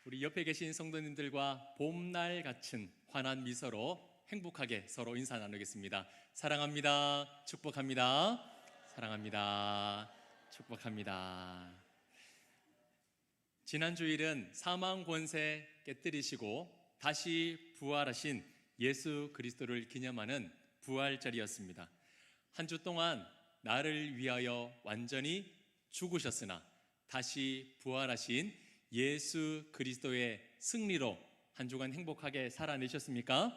우리 옆에 계신 성도님들과 봄날 같은 환한 미소로 행복하게 서로 인사 나누겠습니다. 사랑합니다. 축복합니다. 사랑합니다. 축복합니다. 지난 주일은 사망 권세 깨뜨리시고 다시 부활하신 예수 그리스도를 기념하는 부활절이었습니다. 한 주 동안 나를 위하여 완전히 죽으셨으나 다시 부활하신 예수 그리스도의 승리로 한 주간 행복하게 살아내셨습니까?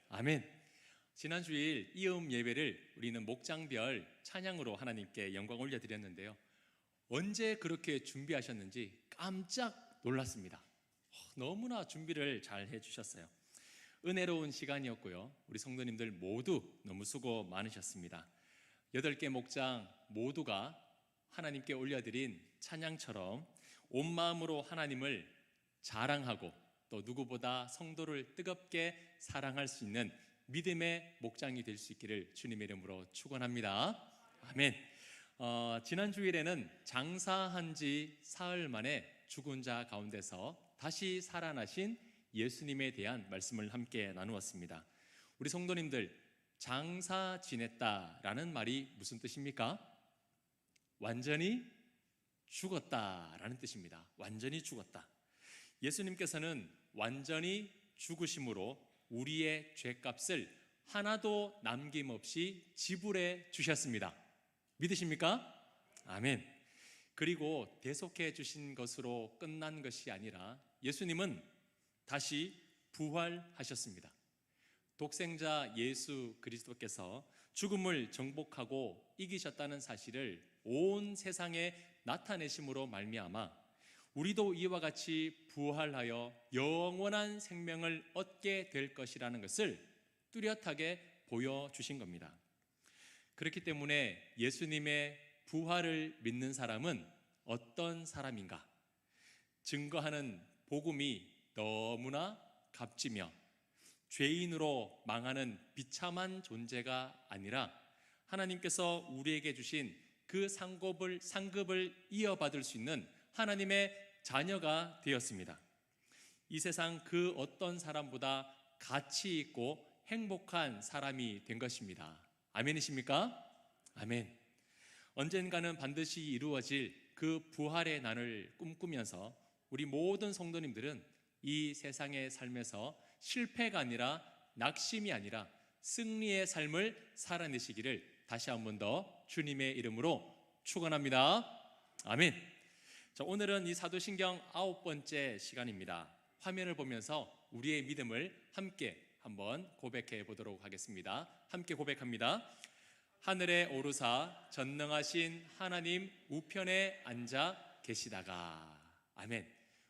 아멘. 지난 주일 이음 예배를 우리는 목장별 찬양으로 하나님께 영광 올려드렸는데요, 언제 그렇게 준비하셨는지 깜짝 놀랐습니다. 너무나 준비를 잘 해주셨어요. 은혜로운 시간이었고요, 우리 성도님들 모두 너무 수고 많으셨습니다. 8개 목장 모두가 하나님께 올려드린 찬양처럼 온 마음으로 하나님을 자랑하고 또 누구보다 성도를 뜨겁게 사랑할 수 있는 믿음의 목장이 될 수 있기를 주님의 이름으로 축원합니다. 아멘. 지난 주일에는 장사한 지 사흘 만에 죽은 자 가운데서 다시 살아나신 예수님에 대한 말씀을 함께 나누었습니다. 우리 성도님들, 장사 지냈다라는 말이 무슨 뜻입니까? 완전히 죽었다라는 뜻입니다. 완전히 죽었다. 예수님께서는 완전히 죽으심으로 우리의 죄값을 하나도 남김없이 지불해 주셨습니다. 믿으십니까? 아멘. 그리고 대속해 주신 것으로 끝난 것이 아니라 예수님은 다시 부활하셨습니다. 독생자 예수 그리스도께서 죽음을 정복하고 이기셨다는 사실을 온 세상에 나타내심으로 말미암아 우리도 이와 같이 부활하여 영원한 생명을 얻게 될 것이라는 것을 뚜렷하게 보여주신 겁니다. 그렇기 때문에 예수님의 부활을 믿는 사람은 어떤 사람인가? 증거하는 복음이 너무나 값지며 죄인으로 망하는 비참한 존재가 아니라 하나님께서 우리에게 주신 그 상급을 이어받을 수 있는 하나님의 자녀가 되었습니다. 이 세상 그 어떤 사람보다 가치 있고 행복한 사람이 된 것입니다. 아멘이십니까? 아멘. 언젠가는 반드시 이루어질 그 부활의 날을 꿈꾸면서 우리 모든 성도님들은 이 세상의 삶에서 실패가 아니라 낙심이 아니라 승리의 삶을 살아내시기를 다시 한 번 더 주님의 이름으로 축원합니다. 아멘. 자, 오늘은 이 사도신경 9번째 시간입니다. 화면을 보면서 우리의 믿음을 함께 한번 고백해 보도록 하겠습니다. 함께 고백합니다. 하늘에 오르사 전능하신 하나님 우편에 앉아 계시다가. 아멘.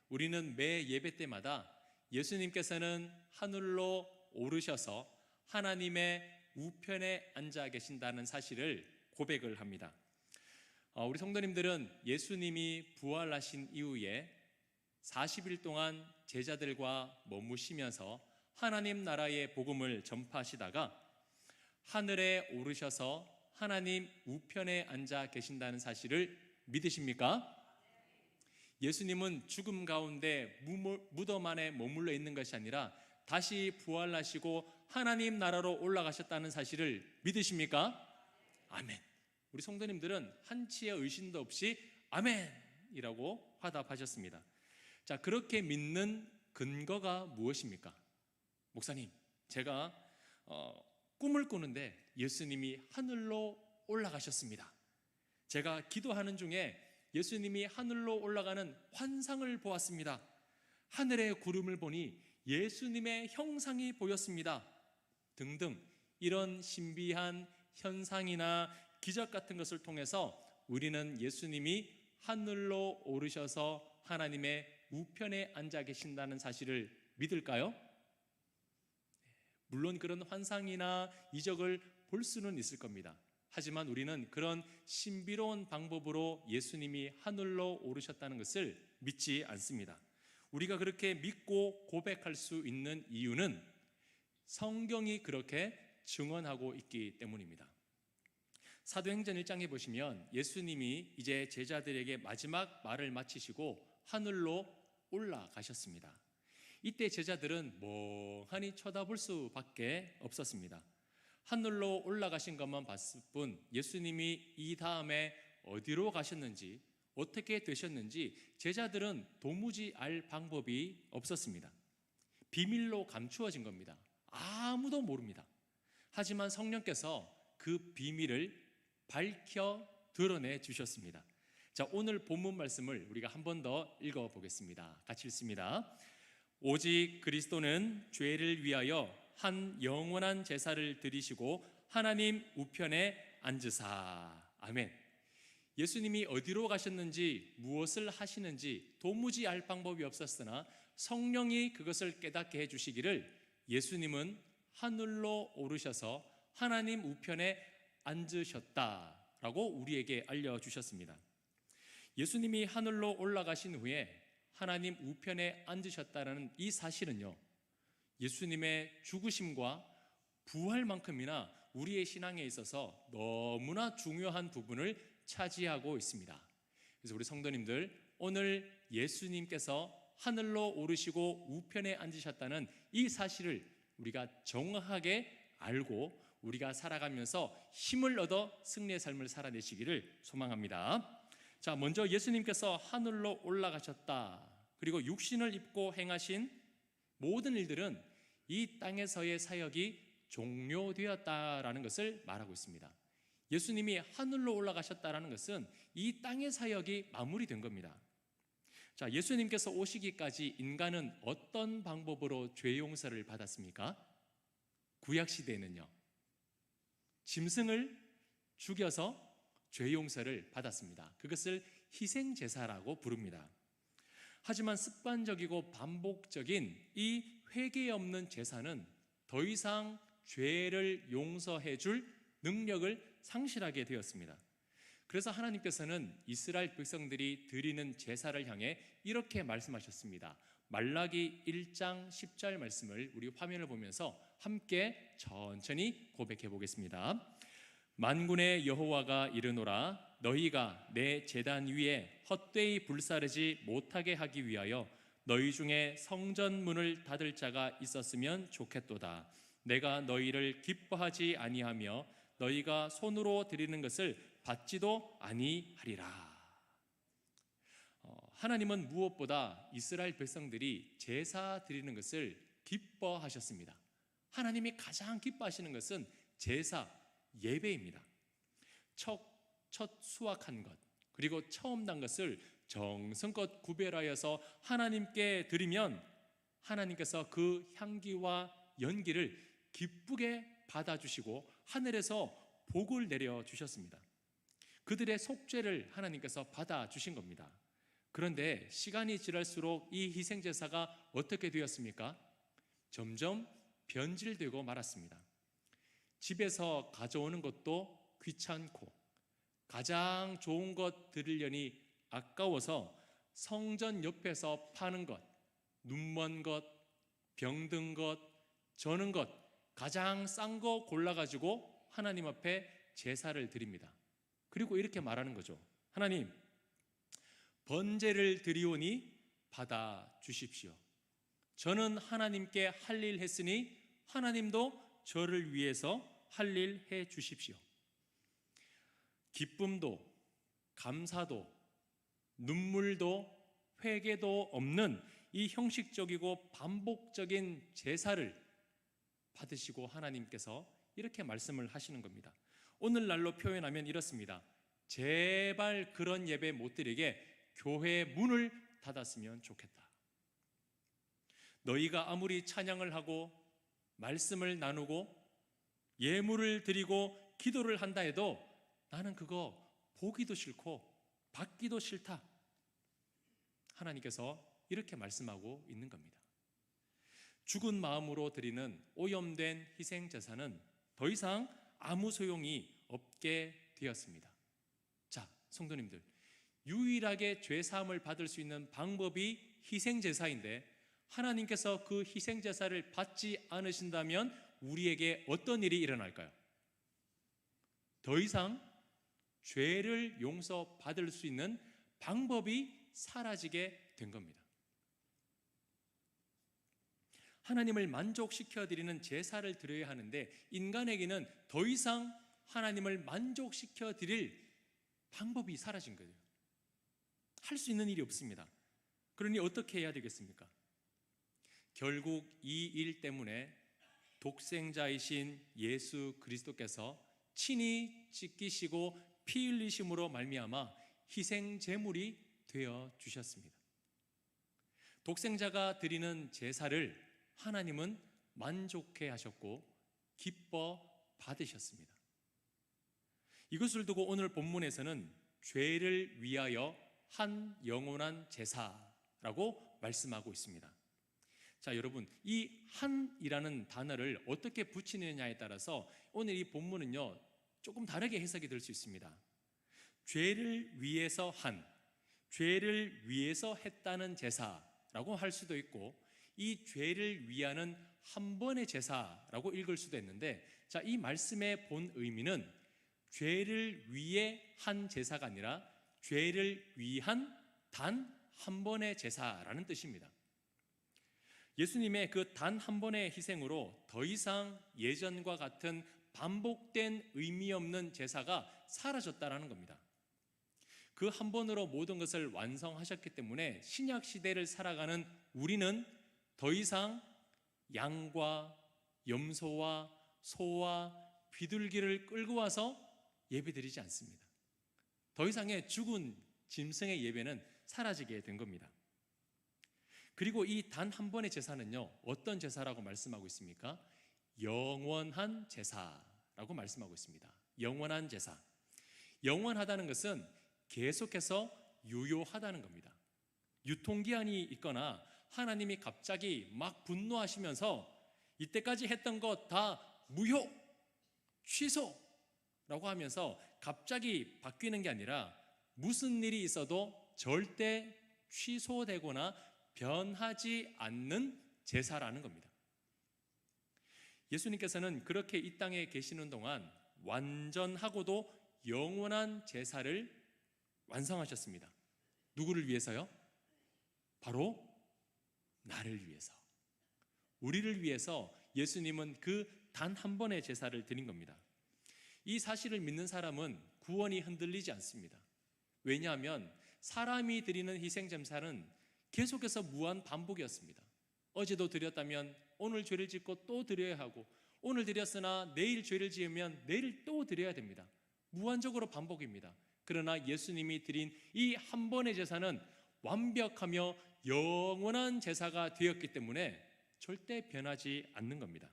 우리는 매 예배 때마다 예수님께서는 하늘로 오르셔서 하나님의 우편에 앉아 계신다는 사실을 고백을 합니다. 우리 성도님들은 예수님이 부활하신 이후에 40일 동안 제자들과 머무시면서 하나님 나라의 복음을 전파하시다가 하늘에 오르셔서 하나님 우편에 앉아 계신다는 사실을 믿으십니까? 예수님은 죽음 가운데 무덤 안에 머물러 있는 것이 아니라 다시 부활하시고 하나님 나라로 올라가셨다는 사실을 믿으십니까? 아멘. 우리 성도님들은 한치의 의심도 없이 아멘이라고 화답하셨습니다. 자, 그렇게 믿는 근거가 무엇입니까? 목사님, 제가 꿈을 꾸는데 예수님이 하늘로 올라가셨습니다. 제가 기도하는 중에 예수님이 하늘로 올라가는 환상을 보았습니다. 하늘의 구름을 보니 예수님의 형상이 보였습니다. 등등 이런 신비한 현상이나 기적 같은 것을 통해서 우리는 예수님이 하늘로 오르셔서 하나님의 우편에 앉아 계신다는 사실을 믿을까요? 물론 그런 환상이나 이적을 볼 수는 있을 겁니다. 하지만 우리는 그런 신비로운 방법으로 예수님이 하늘로 오르셨다는 것을 믿지 않습니다. 우리가 그렇게 믿고 고백할 수 있는 이유는 성경이 그렇게 증언하고 있기 때문입니다. 사도행전 1장에 보시면 예수님이 이제 제자들에게 마지막 말을 마치시고 하늘로 올라가셨습니다. 이때 제자들은 멍하니 쳐다볼 수밖에 없었습니다. 하늘로 올라가신 것만 봤을 뿐 예수님이 이 다음에 어디로 가셨는지, 어떻게 되셨는지 제자들은 도무지 알 방법이 없었습니다. 비밀로 감추어진 겁니다. 아무도 모릅니다. 하지만 성령께서 그 비밀을 밝혀 드러내 주셨습니다. 자, 오늘 본문 말씀을 우리가 한 번 더 읽어보겠습니다. 같이 읽습니다. 오직 그리스도는 죄를 위하여 한 영원한 제사를 드리시고 하나님 우편에 앉으사. 아멘. 예수님이 어디로 가셨는지, 무엇을 하시는지 도무지 알 방법이 없었으나 성령이 그것을 깨닫게 해주시기를 예수님은 하늘로 오르셔서 하나님 우편에 앉으셨다라고 우리에게 알려주셨습니다. 예수님이 하늘로 올라가신 후에 하나님 우편에 앉으셨다는 이 사실은요, 예수님의 죽으심과 부활만큼이나 우리의 신앙에 있어서 너무나 중요한 부분을 차지하고 있습니다. 그래서 우리 성도님들, 오늘 예수님께서 하늘로 오르시고 우편에 앉으셨다는 이 사실을 우리가 정확하게 알고 우리가 살아가면서 힘을 얻어 승리의 삶을 살아내시기를 소망합니다. 자, 먼저 예수님께서 하늘로 올라가셨다, 그리고 육신을 입고 행하신 모든 일들은 이 땅에서의 사역이 종료되었다라는 것을 말하고 있습니다. 예수님이 하늘로 올라가셨다라는 것은 이 땅의 사역이 마무리된 겁니다. 자, 예수님께서 오시기까지 인간은 어떤 방법으로 죄 용서를 받았습니까? 구약 시대에는요, 짐승을 죽여서 죄 용서를 받았습니다. 그것을 희생 제사라고 부릅니다. 하지만 습관적이고 반복적인 이 회개 없는 제사는 더 이상 죄를 용서해 줄 능력을 상실하게 되었습니다. 그래서 하나님께서는 이스라엘 백성들이 드리는 제사를 향해 이렇게 말씀하셨습니다. 말라기 1장 10절 말씀을 우리 화면을 보면서 함께 천천히 고백해 보겠습니다. 만군의 여호와가 이르노라, 너희가 내 제단 위에 헛되이 불사르지 못하게 하기 위하여 너희 중에 성전 문을 닫을 자가 있었으면 좋겠도다. 내가 너희를 기뻐하지 아니하며 너희가 손으로 드리는 것을 받지도 아니하리라. 하나님은 무엇보다 이스라엘 백성들이 제사 드리는 것을 기뻐하셨습니다. 하나님이 가장 기뻐하시는 것은 제사, 예배입니다. 첫 수확한 것, 그리고 처음 난 것을 정성껏 구별하여서 하나님께 드리면 하나님께서 그 향기와 연기를 기쁘게 받아주시고 하늘에서 복을 내려주셨습니다. 그들의 속죄를 하나님께서 받아주신 겁니다. 그런데 시간이 지날수록 이 희생제사가 어떻게 되었습니까? 점점 변질되고 말았습니다. 집에서 가져오는 것도 귀찮고 가장 좋은 것 드리려니 아까워서 성전 옆에서 파는 것, 눈먼 것, 병든 것, 저는 것, 가장 싼 거 골라가지고 하나님 앞에 제사를 드립니다. 그리고 이렇게 말하는 거죠. 하나님, 번제를 드리오니 받아주십시오. 저는 하나님께 할 일 했으니 하나님도 저를 위해서 할 일 해 주십시오. 기쁨도 감사도 눈물도 회개도 없는 이 형식적이고 반복적인 제사를 받으시고 하나님께서 이렇게 말씀을 하시는 겁니다. 오늘날로 표현하면 이렇습니다. 제발 그런 예배 못 드리게 교회 문을 닫았으면 좋겠다. 너희가 아무리 찬양을 하고 말씀을 나누고 예물을 드리고 기도를 한다 해도 나는 그거 보기도 싫고 받기도 싫다. 하나님께서 이렇게 말씀하고 있는 겁니다. 죽은 마음으로 드리는 오염된 희생 제사는 더 이상 아무 소용이 없게 되었습니다. 자, 성도님들, 유일하게 죄 사함을 받을 수 있는 방법이 희생 제사인데 하나님께서 그 희생 제사를 받지 않으신다면 우리에게 어떤 일이 일어날까요? 더 이상 죄를 용서받을 수 있는 방법이 사라지게 된 겁니다. 하나님을 만족시켜 드리는 제사를 드려야 하는데 인간에게는 더 이상 하나님을 만족시켜 드릴 방법이 사라진 거예요. 할 수 있는 일이 없습니다. 그러니 어떻게 해야 되겠습니까? 결국 이 일 때문에 독생자이신 예수 그리스도께서 친히 찢기시고 피 흘리심으로 말미암아 희생 제물이 되어 주셨습니다. 독생자가 드리는 제사를 하나님은 만족해 하셨고 기뻐 받으셨습니다. 이것을 두고 오늘 본문에서는 죄를 위하여 한 영원한 제사라고 말씀하고 있습니다. 자, 여러분, 이 한이라는 단어를 어떻게 붙이느냐에 따라서 오늘 이 본문은요 조금 다르게 해석이 될 수 있습니다. 죄를 위해서 한, 죄를 위해서 했다는 제사라고 할 수도 있고, 이 죄를 위하는 한 번의 제사라고 읽을 수도 있는데, 자, 이 말씀의 본 의미는 죄를 위해 한 제사가 아니라 죄를 위한 단 한 번의 제사라는 뜻입니다. 예수님의 그 단 한 번의 희생으로 더 이상 예전과 같은 반복된 의미 없는 제사가 사라졌다라는 겁니다. 그 한 번으로 모든 것을 완성하셨기 때문에 신약 시대를 살아가는 우리는 더 이상 양과 염소와 소와 비둘기를 끌고 와서 예배드리지 않습니다. 더 이상의 죽은 짐승의 예배는 사라지게 된 겁니다. 그리고 이 단 한 번의 제사는요 어떤 제사라고 말씀하고 있습니까? 영원한 제사라고 말씀하고 있습니다. 영원한 제사. 영원하다는 것은 계속해서 유효하다는 겁니다. 유통기한이 있거나 하나님이 갑자기 막 분노하시면서 이때까지 했던 것 다 무효, 취소라고 하면서 갑자기 바뀌는 게 아니라 무슨 일이 있어도 절대 취소되거나 변하지 않는 제사라는 겁니다. 예수님께서는 그렇게 이 땅에 계시는 동안 완전하고도 영원한 제사를 완성하셨습니다. 누구를 위해서요? 바로 나를 위해서, 우리를 위해서 예수님은 그 단 한 번의 제사를 드린 겁니다. 이 사실을 믿는 사람은 구원이 흔들리지 않습니다. 왜냐하면 사람이 드리는 희생 제사는 계속해서 무한 반복이었습니다. 어제도 드렸다면 오늘 죄를 짓고 또 드려야 하고, 오늘 드렸으나 내일 죄를 지으면 내일 또 드려야 됩니다. 무한적으로 반복입니다. 그러나 예수님이 드린 이 한 번의 제사는 완벽하며 영원한 제사가 되었기 때문에 절대 변하지 않는 겁니다.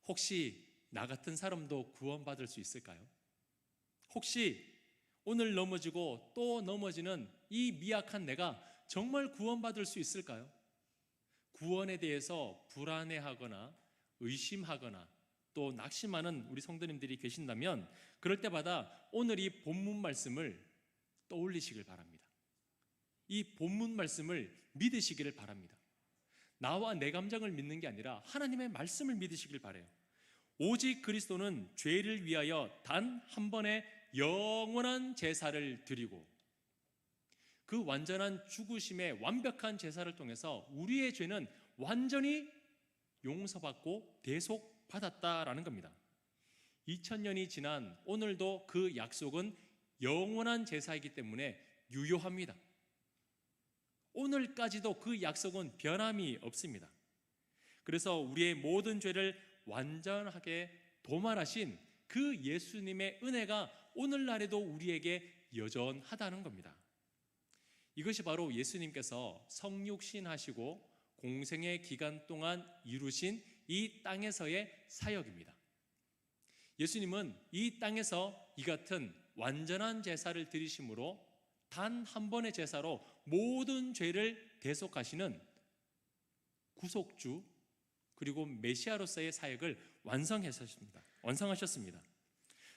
혹시 나 같은 사람도 구원받을 수 있을까요? 혹시 오늘 넘어지고 또 넘어지는 이 미약한 내가 정말 구원받을 수 있을까요? 구원에 대해서 불안해하거나 의심하거나 또 낙심하는 우리 성도님들이 계신다면 그럴 때마다 오늘 이 본문 말씀을 떠올리시길 바랍니다. 이 본문 말씀을 믿으시기를 바랍니다. 나와 내 감정을 믿는 게 아니라 하나님의 말씀을 믿으시길 바라요. 오직 그리스도는 죄를 위하여 단 한 번의 영원한 제사를 드리고 그 완전한 죽으심의 완벽한 제사를 통해서 우리의 죄는 완전히 용서받고 대속받았다라는 겁니다. 2000년이 지난 오늘도 그 약속은 영원한 제사이기 때문에 유효합니다. 오늘까지도 그 약속은 변함이 없습니다. 그래서 우리의 모든 죄를 완전하게 도말하신 그 예수님의 은혜가 오늘날에도 우리에게 여전하다는 겁니다. 이것이 바로 예수님께서 성육신하시고 공생의 기간 동안 이루신 이 땅에서의 사역입니다. 예수님은 이 땅에서 이 같은 완전한 제사를 드리심으로 단 한 번의 제사로 모든 죄를 대속하시는 구속주 그리고 메시아로서의 사역을 완성하셨습니다.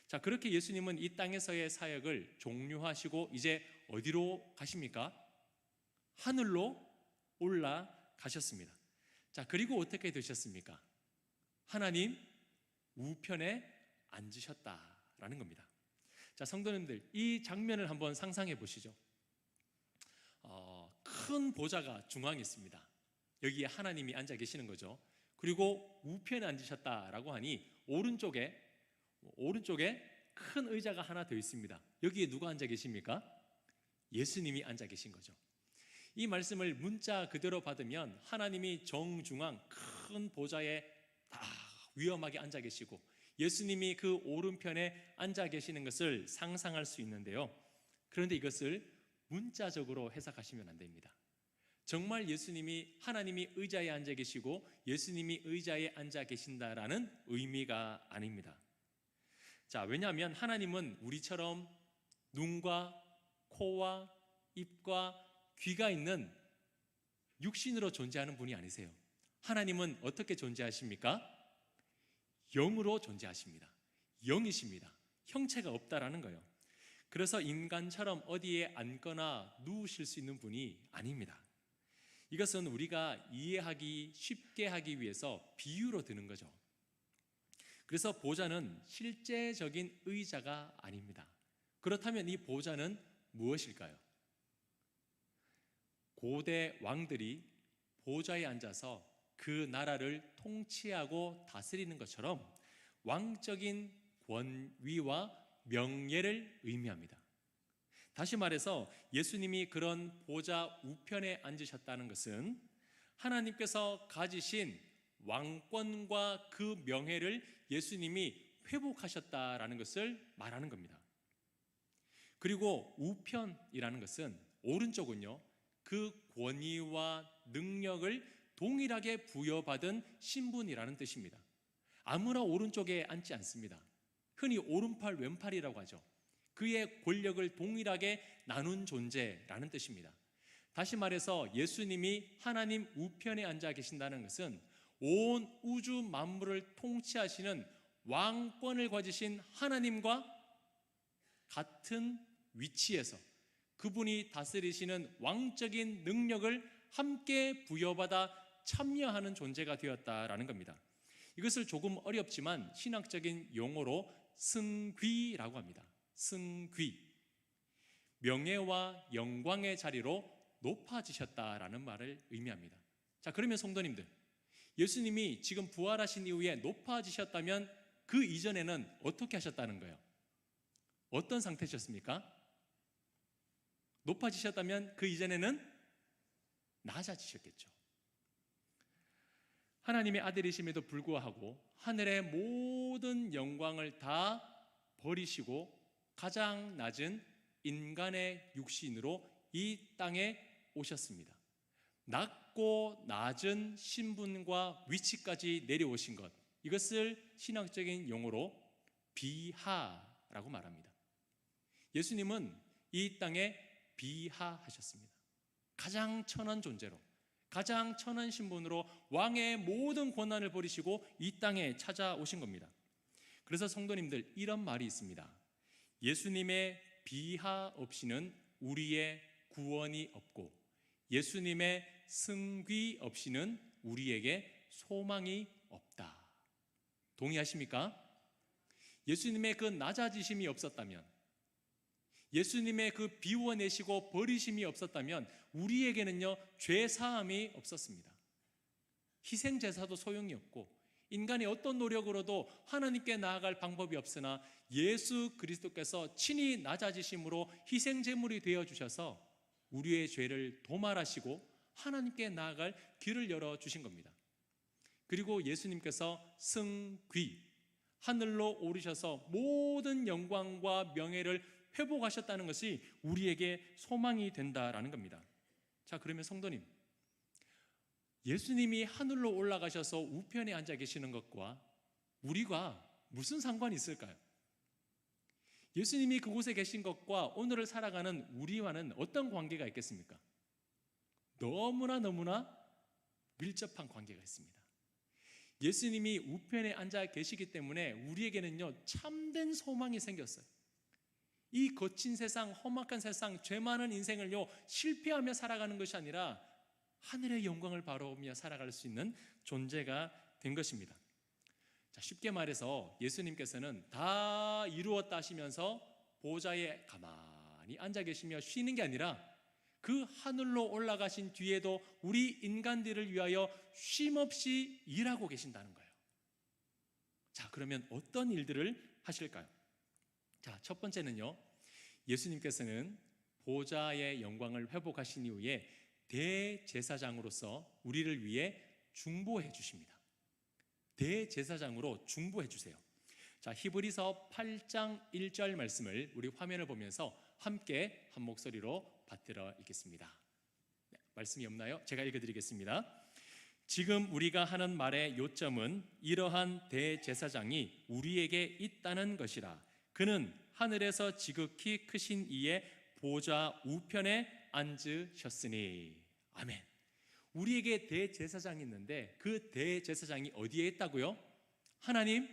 자, 그렇게 예수님은 이 땅에서의 사역을 종료하시고 이제 어디로 가십니까? 하늘로 올라가셨습니다. 자, 그리고 어떻게 되셨습니까? 하나님 우편에 앉으셨다라는 겁니다. 자, 성도님들, 이 장면을 한번 상상해 보시죠. 큰 보좌가 중앙에 있습니다. 여기에 하나님이 앉아 계시는 거죠. 그리고 우편에 앉으셨다라고 하니 오른쪽에 큰 의자가 하나 더 있습니다. 여기에 누가 앉아 계십니까? 예수님이 앉아 계신 거죠. 이 말씀을 문자 그대로 받으면 하나님이 정중앙 큰 보좌에 다 위엄하게 앉아 계시고 예수님이 그 오른편에 앉아 계시는 것을 상상할 수 있는데요. 그런데 이것을 문자적으로 해석하시면 안 됩니다. 정말 하나님이 의자에 앉아 계시고 예수님이 의자에 앉아 계신다라는 의미가 아닙니다. 자, 왜냐하면 하나님은 우리처럼 눈과 코와 입과 귀가 있는 육신으로 존재하는 분이 아니세요. 하나님은 어떻게 존재하십니까? 영으로 존재하십니다. 영이십니다. 형체가 없다라는 거예요. 그래서 인간처럼 어디에 앉거나 누우실 수 있는 분이 아닙니다. 이것은 우리가 이해하기 쉽게 하기 위해서 비유로 드는 거죠. 그래서 보좌는 실제적인 의자가 아닙니다. 그렇다면 이 보좌는 무엇일까요? 고대 왕들이 보좌에 앉아서 그 나라를 통치하고 다스리는 것처럼 왕적인 권위와 명예를 의미합니다. 다시 말해서 예수님이 그런 보좌 우편에 앉으셨다는 것은 하나님께서 가지신 왕권과 그 명예를 예수님이 회복하셨다라는 것을 말하는 겁니다. 그리고 우편이라는 것은 오른쪽은요, 그 권위와 능력을 동일하게 부여받은 신분이라는 뜻입니다. 아무나 오른쪽에 앉지 않습니다. 흔히 오른팔 왼팔이라고 하죠. 그의 권력을 동일하게 나눈 존재라는 뜻입니다. 다시 말해서 예수님이 하나님 우편에 앉아 계신다는 것은 온 우주 만물을 통치하시는 왕권을 가지신 하나님과 같은 위치에서 그분이 다스리시는 왕적인 능력을 함께 부여받아 참여하는 존재가 되었다라는 겁니다. 이것을 조금 어렵지만 신학적인 용어로 승귀라고 합니다. 승귀. 명예와 영광의 자리로 높아지셨다라는 말을 의미합니다. 자, 그러면 성도님들, 예수님이 지금 부활하신 이후에 높아지셨다면 그 이전에는 어떻게 하셨다는 거예요? 어떤 상태셨습니까? 높아지셨다면 그 이전에는 낮아지셨겠죠. 하나님의 아들이심에도 불구하고 하늘의 모든 영광을 다 버리시고 가장 낮은 인간의 육신으로 이 땅에 오셨습니다. 낮고 낮은 신분과 위치까지 내려오신 것, 이것을 신학적인 용어로 비하라고 말합니다. 예수님은 이 땅에 비하하셨습니다. 가장 천한 존재로, 가장 천한 신분으로 왕의 모든 권한을 버리시고 이 땅에 찾아오신 겁니다. 그래서 성도님들, 이런 말이 있습니다. 예수님의 비하 없이는 우리의 구원이 없고 예수님의 승귀 없이는 우리에게 소망이 없다. 동의하십니까? 예수님의 그 낮아지심이 없었다면, 예수님의 그 비워내시고 버리심이 없었다면 우리에게는요, 죄사함이 없었습니다. 희생제사도 소용이 없고 인간의 어떤 노력으로도 하나님께 나아갈 방법이 없으나 예수 그리스도께서 친히 낮아지심으로 희생제물이 되어주셔서 우리의 죄를 도말하시고 하나님께 나아갈 길을 열어주신 겁니다. 그리고 예수님께서 승귀, 하늘로 오르셔서 모든 영광과 명예를 회복하셨다는 것이 우리에게 소망이 된다라는 겁니다. 자, 그러면 성도님, 예수님이 하늘로 올라가셔서 우편에 앉아 계시는 것과 우리가 무슨 상관이 있을까요? 예수님이 그곳에 계신 것과 오늘을 살아가는 우리와는 어떤 관계가 있겠습니까? 너무나 밀접한 관계가 있습니다. 예수님이 우편에 앉아 계시기 때문에 우리에게는요, 참된 소망이 생겼어요. 이 거친 세상, 험악한 세상, 죄 많은 인생을요, 실패하며 살아가는 것이 아니라 하늘의 영광을 바라보며 살아갈 수 있는 존재가 된 것입니다. 자, 쉽게 말해서 예수님께서는 다 이루었다 하시면서 보좌에 가만히 앉아 계시며 쉬는 게 아니라 그 하늘로 올라가신 뒤에도 우리 인간들을 위하여 쉼없이 일하고 계신다는 거예요. 자, 그러면 어떤 일들을 하실까요? 자, 첫 번째는요, 예수님께서는 보좌의 영광을 회복하신 이후에 대제사장으로서 우리를 위해 중보해 주십니다. 대제사장으로 중보해 주세요. 자, 히브리서 8장 1절 말씀을 우리 화면을 보면서 함께 한 목소리로 받들어 읽겠습니다. 네, 말씀이 없나요? 제가 읽어드리겠습니다. 지금 우리가 하는 말의 요점은 이러한 대제사장이 우리에게 있다는 것이라. 그는 하늘에서 지극히 크신 이의 보좌 우편에 앉으셨으니. 아멘. 우리에게 대제사장이 있는데 그 대제사장이 어디에 있다고요? 하나님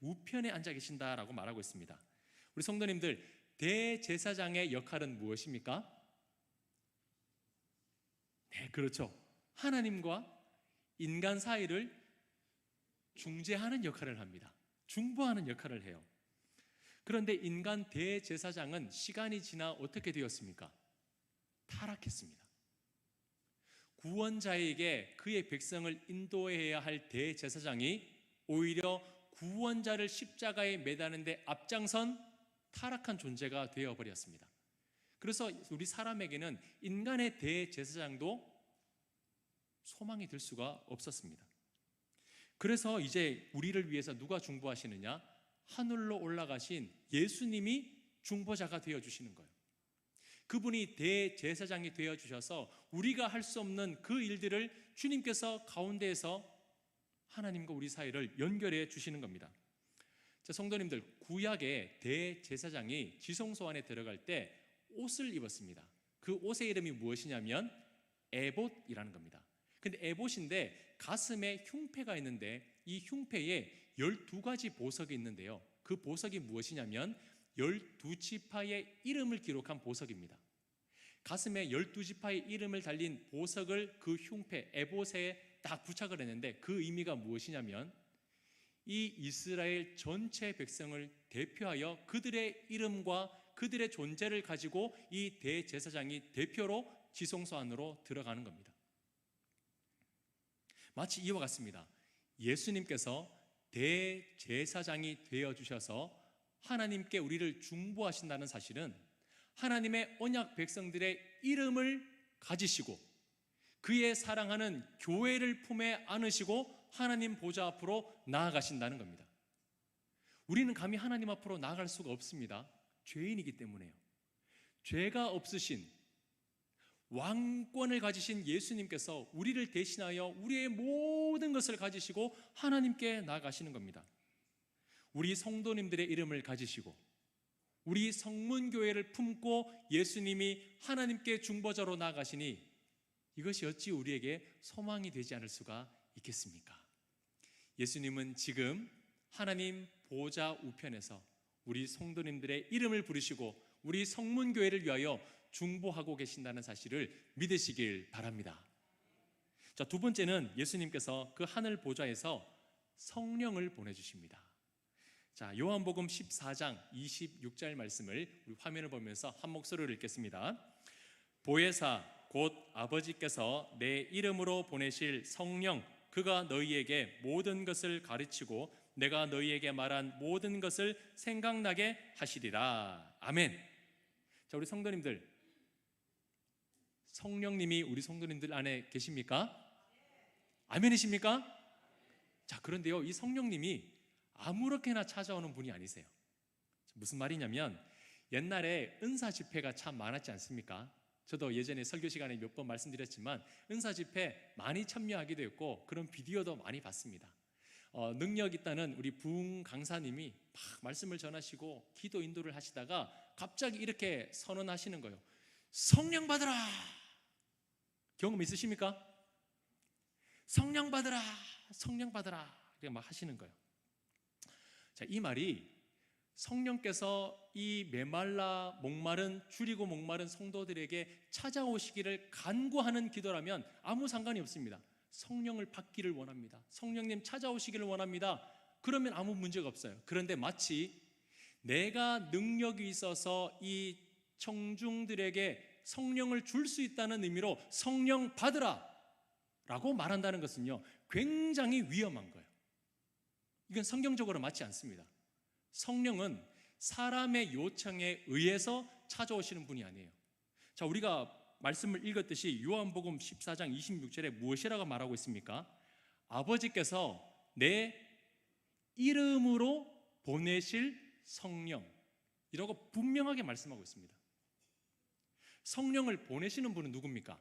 우편에 앉아 계신다라고 말하고 있습니다. 우리 성도님들, 대제사장의 역할은 무엇입니까? 네, 그렇죠. 하나님과 인간 사이를 중재하는 역할을 합니다. 중보하는 역할을 해요. 그런데 인간 대제사장은 시간이 지나 어떻게 되었습니까? 타락했습니다. 구원자에게 그의 백성을 인도해야 할 대제사장이 오히려 구원자를 십자가에 매다는 데 앞장선 타락한 존재가 되어버렸습니다. 그래서 우리 사람에게는 인간의 대제사장도 소망이 될 수가 없었습니다. 그래서 이제 우리를 위해서 누가 중보하시느냐? 하늘로 올라가신 예수님이 중보자가 되어주시는 거예요. 그분이 대제사장이 되어주셔서 우리가 할 수 없는 그 일들을 주님께서 가운데에서 하나님과 우리 사이를 연결해 주시는 겁니다. 자, 성도님들, 구약의 대제사장이 지성소 안에 들어갈 때 옷을 입었습니다. 그 옷의 이름이 무엇이냐면 에봇이라는 겁니다. 근데 에봇인데 가슴에 흉패가 있는데 이 흉패에 12가지 보석이 있는데요, 그 보석이 무엇이냐면 12지파의 이름을 기록한 보석입니다. 가슴에 12지파의 이름을 달린 보석을 그 흉패 에봇에 딱 부착을 했는데 그 의미가 무엇이냐면 이 이스라엘 전체 백성을 대표하여 그들의 이름과 그들의 존재를 가지고 이 대제사장이 대표로 지성소 안으로 들어가는 겁니다. 마치 이와 같습니다. 예수님께서 대제사장이 되어주셔서 하나님께 우리를 중보하신다는 사실은 하나님의 언약 백성들의 이름을 가지시고 그의 사랑하는 교회를 품에 안으시고 하나님 보좌 앞으로 나아가신다는 겁니다. 우리는 감히 하나님 앞으로 나아갈 수가 없습니다. 죄인이기 때문에요. 죄가 없으신 왕권을 가지신 예수님께서 우리를 대신하여 우리의 모든 것을 가지시고 하나님께 나아가시는 겁니다. 우리 성도님들의 이름을 가지시고 우리 성문교회를 품고 예수님이 하나님께 중보자로 나아가시니 이것이 어찌 우리에게 소망이 되지 않을 수가 있겠습니까? 예수님은 지금 하나님 보좌 우편에서 우리 성도님들의 이름을 부르시고 우리 성문교회를 위하여 중보하고 계신다는 사실을 믿으시길 바랍니다. 자, 두 번째는 예수님께서 그 하늘 보좌에서 성령을 보내주십니다. 자, 요한복음 14장 26절 말씀을 우리 화면을 보면서 한 목소리로 읽겠습니다. 보혜사 곧 아버지께서 내 이름으로 보내실 성령, 그가 너희에게 모든 것을 가르치고 내가 너희에게 말한 모든 것을 생각나게 하시리라. 아멘. 자, 우리 성도님들, 성령님이 우리 성도님들 안에 계십니까? 아멘이십니까? 자, 그런데요, 이 성령님이 아무렇게나 찾아오는 분이 아니세요. 무슨 말이냐면 옛날에 은사 집회가 참 많았지 않습니까? 저도 예전에 설교 시간에 몇 번 말씀드렸지만 은사 집회 많이 참여하기도 했고 그런 비디오도 많이 봤습니다. 능력 있다는 우리 부흥 강사님이 막 말씀을 전하시고 기도 인도를 하시다가 갑자기 이렇게 선언하시는 거예요. 성령 받으라. 경험 있으십니까? 성령 받으라, 성령 받으라 이렇게 막 하시는 거예요. 자, 이 말이 성령께서 이 메말라 목마른 줄이고 목마른 성도들에게 찾아오시기를 간구하는 기도라면 아무 상관이 없습니다. 성령을 받기를 원합니다. 성령님 찾아오시기를 원합니다. 그러면 아무 문제가 없어요. 그런데 마치 내가 능력이 있어서 이 청중들에게 성령을 줄 수 있다는 의미로 성령 받으라 라고 말한다는 것은요, 굉장히 위험한 거예요. 이건 성경적으로 맞지 않습니다. 성령은 사람의 요청에 의해서 찾아오시는 분이 아니에요. 자, 우리가 말씀을 읽었듯이 요한복음 14장 26절에 무엇이라고 말하고 있습니까? 아버지께서 내 이름으로 보내실 성령, 이라고 분명하게 말씀하고 있습니다. 성령을 보내시는 분은 누굽니까?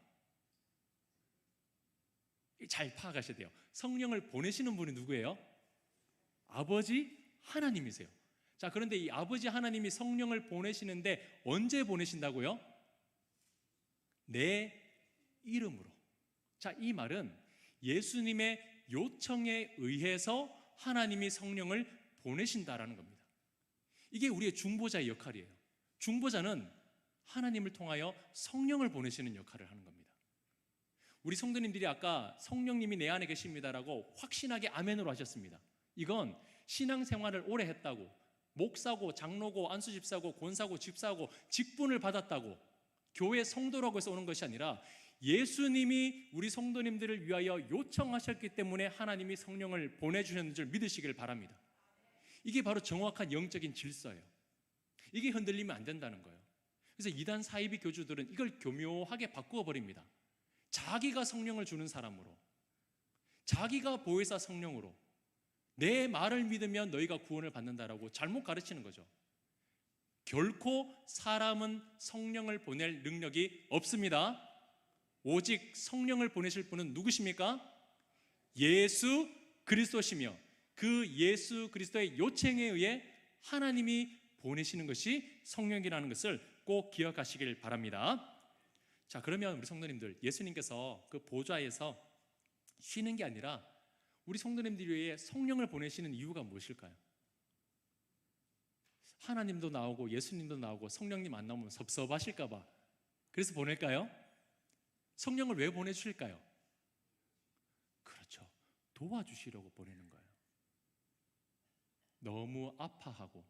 잘 파악하셔야 돼요. 성령을 보내시는 분이 누구예요? 아버지 하나님이세요. 자, 그런데 이 아버지 하나님이 성령을 보내시는데 언제 보내신다고요? 내 이름으로. 자, 이 말은 예수님의 요청에 의해서 하나님이 성령을 보내신다라는 겁니다. 이게 우리의 중보자의 역할이에요. 중보자는 하나님을 통하여 성령을 보내시는 역할을 하는 겁니다. 우리 성도님들이 아까 성령님이 내 안에 계십니다라고 확신하게 아멘으로 하셨습니다. 이건 신앙생활을 오래 했다고, 목사고 장로고 안수집사고 권사고 집사고 직분을 받았다고 교회 성도라고 해서 오는 것이 아니라 예수님이 우리 성도님들을 위하여 요청하셨기 때문에 하나님이 성령을 보내주셨는 줄 믿으시길 바랍니다. 이게 바로 정확한 영적인 질서예요. 이게 흔들리면 안 된다는 거예요. 그래서 이단 사이비 교주들은 이걸 교묘하게 바꾸어 버립니다. 자기가 성령을 주는 사람으로, 자기가 보혜사 성령으로 내 말을 믿으면 너희가 구원을 받는다라고 잘못 가르치는 거죠. 결코 사람은 성령을 보낼 능력이 없습니다. 오직 성령을 보내실 분은 누구십니까? 예수 그리스도시며 그 예수 그리스도의 요청에 의해 하나님이 보내시는 것이 성령이라는 것을 꼭 기억하시길 바랍니다. 자, 그러면 우리 성도님들, 예수님께서 그 보좌에서 쉬는 게 아니라 우리 성도님들 위해 성령을 보내시는 이유가 무엇일까요? 하나님도 나오고 예수님도 나오고 성령님 안 나오면 섭섭하실까 봐 그래서 보낼까요? 성령을 왜 보내주실까요? 그렇죠, 도와주시려고 보내는 거예요. 너무 아파하고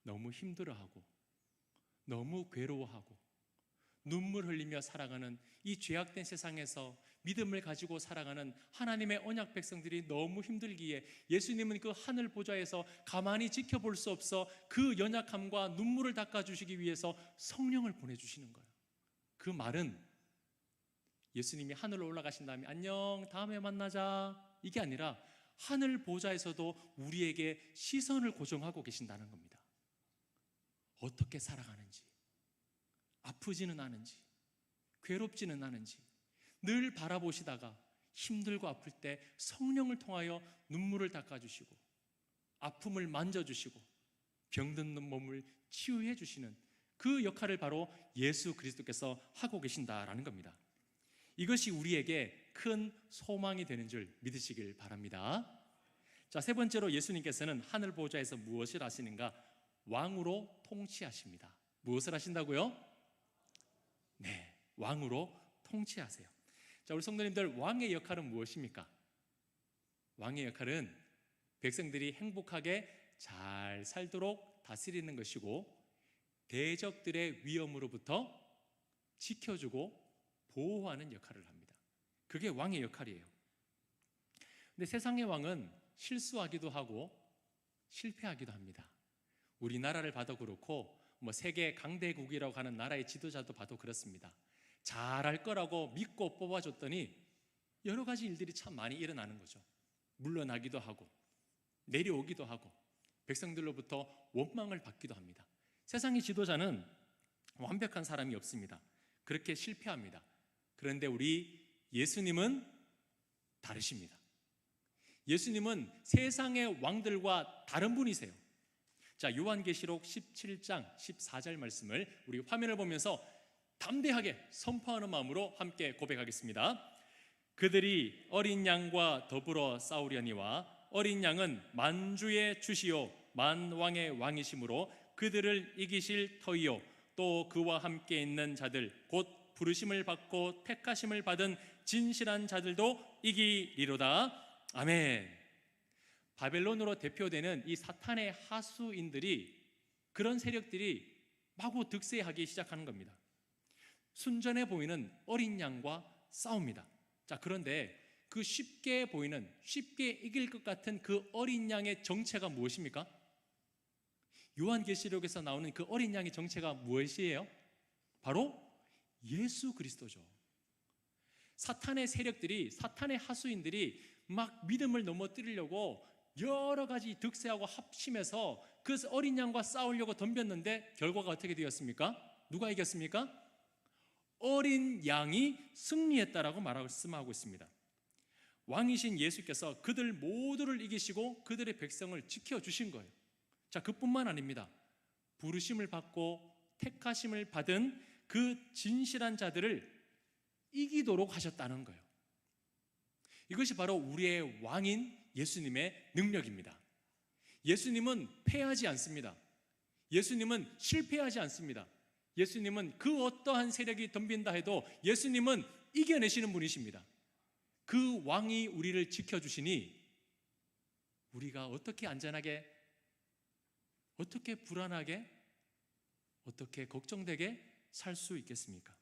너무 힘들어하고 너무 괴로워하고 눈물 흘리며 살아가는 이 죄악된 세상에서 믿음을 가지고 살아가는 하나님의 언약 백성들이 너무 힘들기에 예수님은 그 하늘 보좌에서 가만히 지켜볼 수 없어 그 연약함과 눈물을 닦아주시기 위해서 성령을 보내주시는 거예요. 그 말은 예수님이 하늘로 올라가신 다음에 안녕 다음에 만나자 이게 아니라 하늘 보좌에서도 우리에게 시선을 고정하고 계신다는 겁니다. 어떻게 살아가는지, 아프지는 않은지, 괴롭지는 않은지 늘 바라보시다가 힘들고 아플 때 성령을 통하여 눈물을 닦아주시고 아픔을 만져주시고 병든 몸을 치유해 주시는 그 역할을 바로 예수 그리스도께서 하고 계신다라는 겁니다. 이것이 우리에게 큰 소망이 되는 줄 믿으시길 바랍니다. 자, 세 번째로 예수님께서는 하늘 보좌에서 무엇을 하시는가? 왕으로 통치하십니다. 무엇을 하신다고요? 네, 왕으로 통치하세요. 자, 우리 성도님들, 왕의 역할은 무엇입니까? 왕의 역할은 백성들이 행복하게 잘 살도록 다스리는 것이고 대적들의 위험으로부터 지켜주고 보호하는 역할을 합니다. 그게 왕의 역할이에요. 근데 세상의 왕은 실수하기도 하고 실패하기도 합니다. 우리나라를 봐도 그렇고 세계 강대국이라고 하는 나라의 지도자도 봐도 그렇습니다. 잘할 거라고 믿고 뽑아줬더니 여러 가지 일들이 참 많이 일어나는 거죠. 물러나기도 하고 내려오기도 하고 백성들로부터 원망을 받기도 합니다. 세상의 지도자는 완벽한 사람이 없습니다. 그렇게 실패합니다. 그런데 우리 예수님은 다르십니다. 예수님은 세상의 왕들과 다른 분이세요. 자, 요한계시록 17장 14절 말씀을 우리 화면을 보면서 담대하게 선포하는 마음으로 함께 고백하겠습니다. 그들이 어린 양과 더불어 싸우려니와 어린 양은 만주의 주시요 만왕의 왕이시므로 그들을 이기실 터이요 또 그와 함께 있는 자들 곧 부르심을 받고 택하심을 받은 진실한 자들도 이기리로다. 아멘. 바벨론으로 대표되는 이 사탄의 하수인들이, 그런 세력들이 마구 득세하기 시작하는 겁니다. 순전해 보이는 어린 양과 싸웁니다. 자, 그런데 그 쉽게 보이는, 쉽게 이길 것 같은 그 어린 양의 정체가 무엇입니까? 요한계시록에서 나오는 그 어린 양의 정체가 무엇이에요? 바로 예수 그리스도죠. 사탄의 세력들이, 사탄의 하수인들이 막 믿음을 넘어뜨리려고 여러 가지 득세하고 합심해서 그 어린 양과 싸우려고 덤볐는데 결과가 어떻게 되었습니까? 누가 이겼습니까? 어린 양이 승리했다라고 말씀하고 있습니다. 왕이신 예수께서 그들 모두를 이기시고 그들의 백성을 지켜주신 거예요. 자, 그뿐만 아닙니다. 부르심을 받고 택하심을 받은 그 진실한 자들을 이기도록 하셨다는 거예요. 이것이 바로 우리의 왕인 예수님의 능력입니다. 예수님은 패하지 않습니다. 예수님은 실패하지 않습니다. 예수님은 그 어떠한 세력이 덤빈다 해도 예수님은 이겨내시는 분이십니다. 그 왕이 우리를 지켜주시니 우리가 어떻게 안전하게, 어떻게 불안하게, 어떻게 걱정되게 살 수 있겠습니까?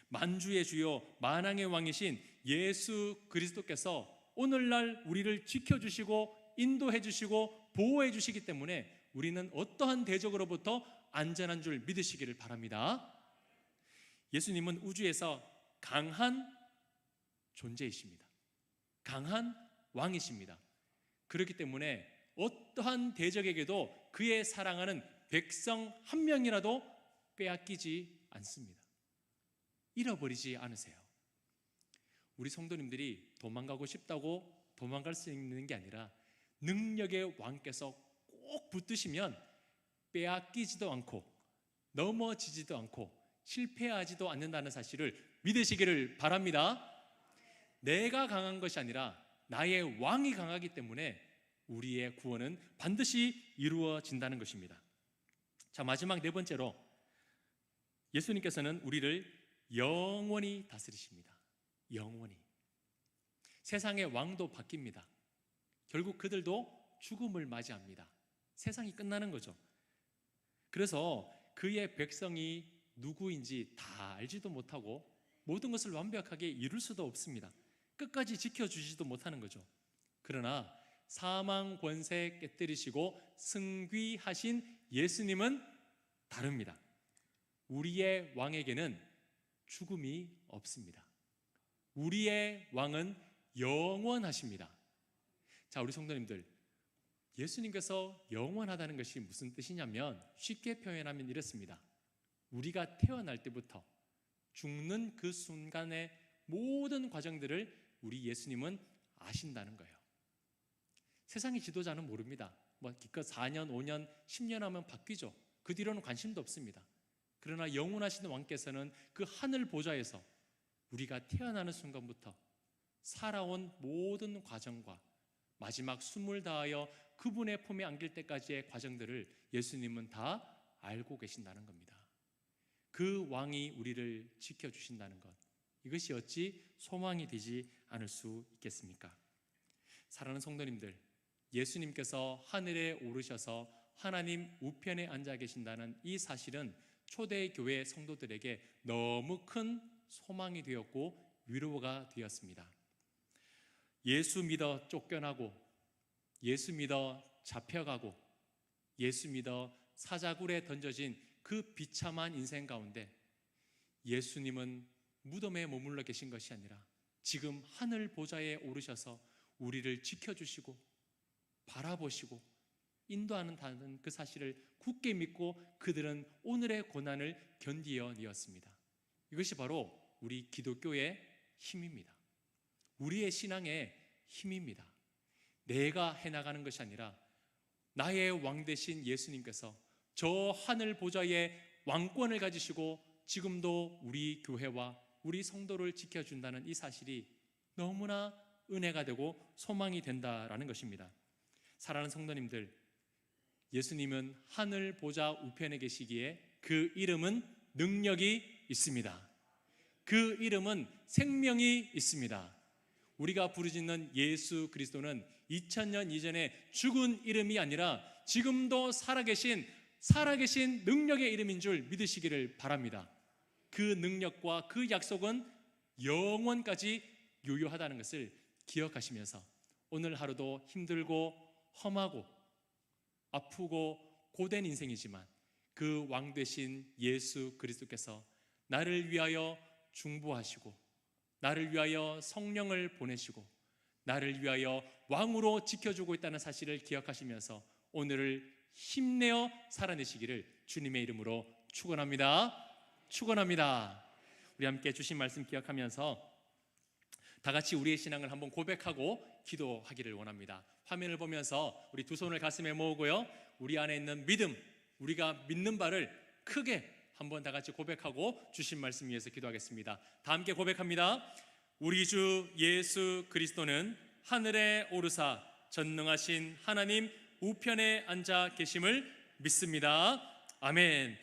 만주의 주요 만왕의 왕이신 예수 그리스도께서 오늘날 우리를 지켜주시고 인도해 주시고 보호해 주시기 때문에 우리는 어떠한 대적으로부터 안전한 줄 믿으시기를 바랍니다. 예수님은 우주에서 강한 존재이십니다. 강한 왕이십니다. 그렇기 때문에 어떠한 대적에게도 그의 사랑하는 백성 한 명이라도 빼앗기지 않습니다. 잃어버리지 않으세요. 우리 성도님들이 도망가고 싶다고 도망갈 수 있는 게 아니라 능력의 왕께서 꼭 붙드시면 빼앗기지도 않고 넘어지지도 않고 실패하지도 않는다는 사실을 믿으시기를 바랍니다. 내가 강한 것이 아니라 나의 왕이 강하기 때문에 우리의 구원은 반드시 이루어진다는 것입니다. 자, 마지막 네 번째로 예수님께서는 우리를 영원히 다스리십니다. 영원히. 세상의 왕도 바뀝니다. 결국 그들도 죽음을 맞이합니다. 세상이 끝나는 거죠. 그래서 그의 백성이 누구인지 다 알지도 못하고 모든 것을 완벽하게 이룰 수도 없습니다. 끝까지 지켜주지도 못하는 거죠. 그러나 사망 권세 깨뜨리시고 승귀하신 예수님은 다릅니다. 우리의 왕에게는 죽음이 없습니다. 우리의 왕은 영원하십니다. 자, 우리 성도님들, 예수님께서 영원하다는 것이 무슨 뜻이냐면 쉽게 표현하면 이렇습니다. 우리가 태어날 때부터 죽는 그 순간의 모든 과정들을 우리 예수님은 아신다는 거예요. 세상의 지도자는 모릅니다. 기껏 4년, 5년, 10년 하면 바뀌죠. 그 뒤로는 관심도 없습니다. 그러나 영원하신 왕께서는 그 하늘 보좌에서 우리가 태어나는 순간부터 살아온 모든 과정과 마지막 숨을 다하여 그분의 품에 안길 때까지의 과정들을 예수님은 다 알고 계신다는 겁니다. 그 왕이 우리를 지켜주신다는 것, 이것이 어찌 소망이 되지 않을 수 있겠습니까? 사랑하는 성도님들, 예수님께서 하늘에 오르셔서 하나님 우편에 앉아 계신다는 이 사실은 초대교회 성도들에게 너무 큰 소망이 되었고 위로가 되었습니다. 예수 믿어 쫓겨나고, 예수 믿어 잡혀가고, 예수 믿어 사자굴에 던져진 그 비참한 인생 가운데 예수님은 무덤에 머물러 계신 것이 아니라 지금 하늘 보좌에 오르셔서 우리를 지켜주시고 바라보시고 인도하는 그 사실을 굳게 믿고 그들은 오늘의 고난을 견디어내었습니다. 이것이 바로 우리 기독교의 힘입니다. 우리의 신앙의 힘입니다. 내가 해나가는 것이 아니라 나의 왕 되신 예수님께서 저 하늘 보좌의 왕권을 가지시고 지금도 우리 교회와 우리 성도를 지켜준다는 이 사실이 너무나 은혜가 되고 소망이 된다라는 것입니다. 사랑하는 성도님들, 예수님은 하늘 보좌 우편에 계시기에 그 이름은 능력이 있습니다. 그 이름은 생명이 있습니다. 우리가 부르짖는 예수 그리스도는 2000년 이전에 죽은 이름이 아니라 지금도 살아계신 능력의 이름인 줄 믿으시기를 바랍니다. 그 능력과 그 약속은 영원까지 유효하다는 것을 기억하시면서 오늘 하루도 힘들고 험하고 아프고 고된 인생이지만 그 왕 되신 예수 그리스도께서 나를 위하여 중보하시고 나를 위하여 성령을 보내시고 나를 위하여 왕으로 지켜주고 있다는 사실을 기억하시면서 오늘을 힘내어 살아내시기를 주님의 이름으로 축원합니다. 축원합니다. 우리 함께 주신 말씀 기억하면서 다 같이 우리의 신앙을 한번 고백하고 기도하기를 원합니다. 화면을 보면서 우리 두 손을 가슴에 모으고요, 우리 안에 있는 믿음, 우리가 믿는 바를 크게 한번 다 같이 고백하고 주신 말씀 위해서 기도하겠습니다. 다 함께 고백합니다. 우리 주 예수 그리스도는 하늘에 오르사 전능하신 하나님 우편에 앉아 계심을 믿습니다. 아멘.